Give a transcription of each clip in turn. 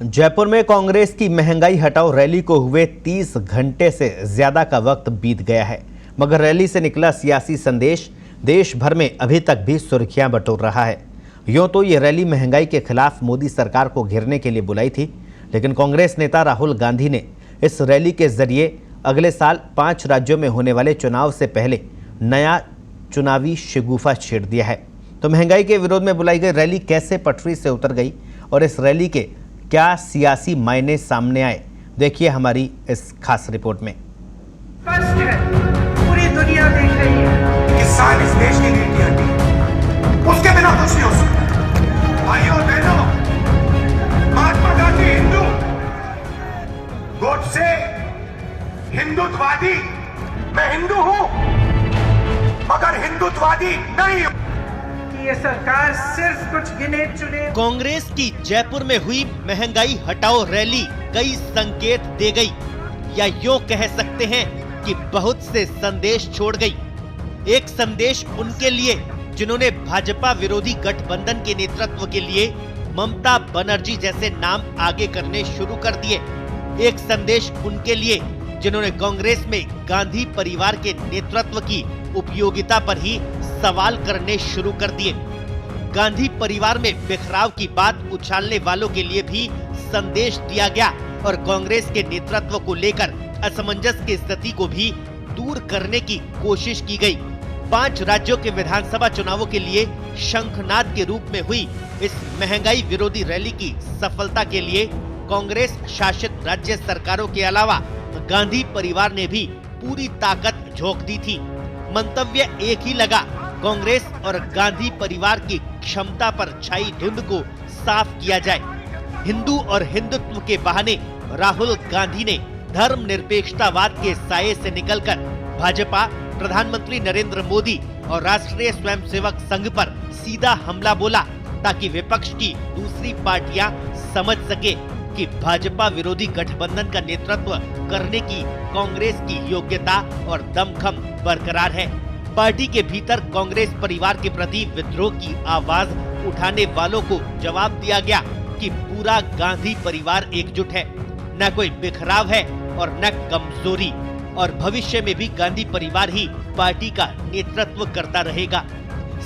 जयपुर में कांग्रेस की महंगाई हटाओ रैली को हुए 30 घंटे से ज्यादा का वक्त बीत गया है, मगर रैली से निकला सियासी संदेश देश भर में अभी तक भी सुर्खियां बटोर रहा है। यूं तो ये रैली महंगाई के खिलाफ मोदी सरकार को घेरने के लिए बुलाई थी, लेकिन कांग्रेस नेता राहुल गांधी ने इस रैली के जरिए अगले साल 5 राज्यों में होने वाले चुनाव से पहले नया चुनावी शगुफा छेड़ दिया है। तो महंगाई के विरोध में बुलाई गई रैली कैसे पटरी से उतर गई और इस रैली के क्या सियासी मायने सामने आए, देखिए हमारी इस खास रिपोर्ट में। स्पष्ट है, पूरी दुनिया देख रही है। किसान इस देश की नीति हटी, उसके बिना कुछ नहीं हो सकता। भाइयों और बहनों, महात्मा गांधी हिंदू, गोडसे हिंदुत्ववादी, मैं हिंदू हूं मगर हिंदुत्ववादी नहीं हूं। ये सरकार सिर्फ कुछ गिने चुने कांग्रेस की जयपुर में हुई महंगाई हटाओ रैली कई संकेत दे गई, या यूं कह सकते हैं कि बहुत से संदेश छोड़ गई। एक संदेश उनके लिए जिन्होंने भाजपा विरोधी गठबंधन के नेतृत्व के लिए ममता बनर्जी जैसे नाम आगे करने शुरू कर दिए। एक संदेश उनके लिए जिन्होंने कांग्रेस में गांधी परिवार के नेतृत्व की उपयोगिता पर ही सवाल करने शुरू कर दिए। गांधी परिवार में बिखराव की बात उछालने वालों के लिए भी संदेश दिया गया और कांग्रेस के नेतृत्व को लेकर असमंजस की स्थिति को भी दूर करने की कोशिश की गई। 5 राज्यों के विधानसभा चुनावों के लिए शंखनाद के रूप में हुई इस महंगाई विरोधी रैली की सफलता के लिए कांग्रेस शासित राज्य सरकारों के अलावा गांधी परिवार ने भी पूरी ताकत झोंक दी थी। मंतव्य एक ही लगा, कांग्रेस और गांधी परिवार की क्षमता पर छाई धुंध को साफ किया जाए। हिंदू और हिंदुत्व के बहाने राहुल गांधी ने धर्मनिरपेक्षतावाद के साये से निकलकर भाजपा, प्रधानमंत्री नरेंद्र मोदी और राष्ट्रीय स्वयंसेवक संघ पर सीधा हमला बोला, ताकि विपक्ष की दूसरी पार्टियां समझ सके कि भाजपा विरोधी गठबंधन का नेतृत्व करने की कांग्रेस की योग्यता और दमखम बरकरार है। पार्टी के भीतर कांग्रेस परिवार के प्रति विद्रोह की आवाज उठाने वालों को जवाब दिया गया कि पूरा गांधी परिवार एकजुट है, न कोई बिखराव है और न कमजोरी, और भविष्य में भी गांधी परिवार ही पार्टी का नेतृत्व करता रहेगा।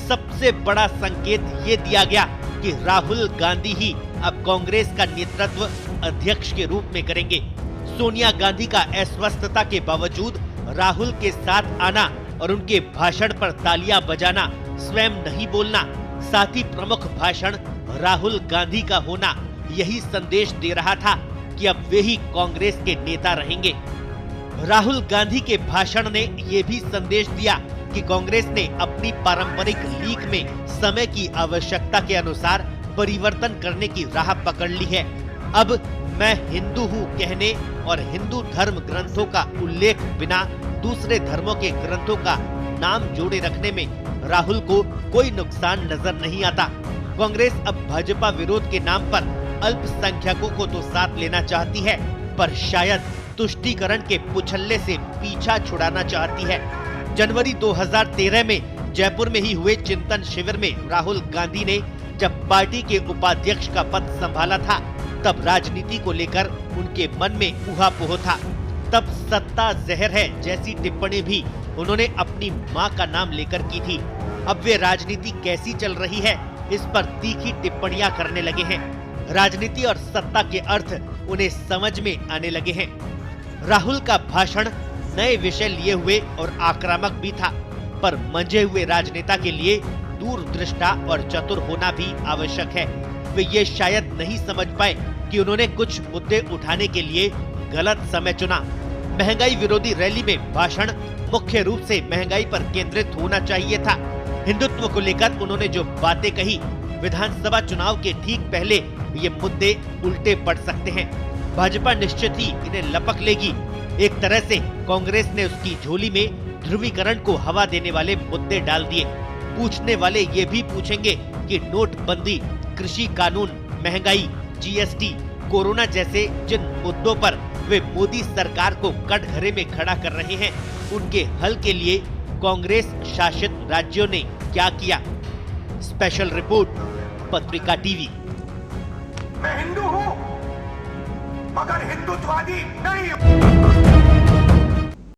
सबसे बड़ा संकेत ये दिया गया कि राहुल गांधी ही अब कांग्रेस का नेतृत्व अध्यक्ष के रूप में करेंगे। सोनिया गांधी का अस्वस्थता के बावजूद राहुल के साथ आना और उनके भाषण पर तालियां बजाना, स्वयं नहीं बोलना, साथ ही प्रमुख भाषण राहुल गांधी का होना, यही संदेश दे रहा था कि अब वे ही कांग्रेस के नेता रहेंगे। राहुल गांधी के भाषण ने ये भी संदेश दिया कि कांग्रेस ने अपनी पारंपरिक लीक में समय की आवश्यकता के अनुसार परिवर्तन करने की राह पकड़ ली है। अब मैं हिंदू हूँ कहने और हिंदू धर्म ग्रंथों का उल्लेख बिना दूसरे धर्मों के ग्रंथों का नाम जोड़े रखने में राहुल को कोई नुकसान नजर नहीं आता। कांग्रेस अब भाजपा विरोध के नाम पर अल्पसंख्यकों को तो साथ लेना चाहती है, पर शायद तुष्टीकरण के पुछल्ले से पीछा छुड़ाना चाहती है। जनवरी 2013 में जयपुर में ही हुए चिंतन शिविर में राहुल गांधी ने जब पार्टी के उपाध्यक्ष का पद संभाला था, तब राजनीति को लेकर उनके मन में ऊहापोह था। तब सत्ता जहर है जैसी टिप्पणी भी उन्होंने अपनी मां का नाम लेकर की थी। अब वे राजनीति कैसी चल रही है, इस पर तीखी टिप्पणियां करने लगे हैं। राजनीति और सत्ता के अर्थ उन्हें समझ में आने लगे हैं। राहुल का भाषण नए विषय लिए हुए और आक्रामक भी था, पर मंझे हुए राजनेता के लिए दूरदृष्टा और चतुर होना भी आवश्यक है। वे ये शायद नहीं समझ पाए कि उन्होंने कुछ मुद्दे उठाने के लिए गलत समय चुना। महंगाई विरोधी रैली में भाषण मुख्य रूप से महंगाई पर केंद्रित होना चाहिए था। हिंदुत्व को लेकर उन्होंने जो बातें कही, विधानसभा चुनाव के ठीक पहले ये मुद्दे उल्टे पड़ सकते हैं। भाजपा निश्चित ही इन्हें लपक लेगी। एक तरह से कांग्रेस ने उसकी झोली में ध्रुवीकरण को हवा देने वाले मुद्दे डाल दिए। पूछने वाले ये भी पूछेंगे कि नोटबंदी, कृषि कानून, महंगाई, जीएसटी, कोरोना जैसे जिन मुद्दों पर वे मोदी सरकार को कटघरे में खड़ा कर रहे हैं, उनके हल के लिए कांग्रेस शासित राज्यों ने क्या किया। स्पेशल रिपोर्ट, पत्रिका टीवी। मैं हिंदू हूँ मगर हिंदुत्ववादी नहीं हूं।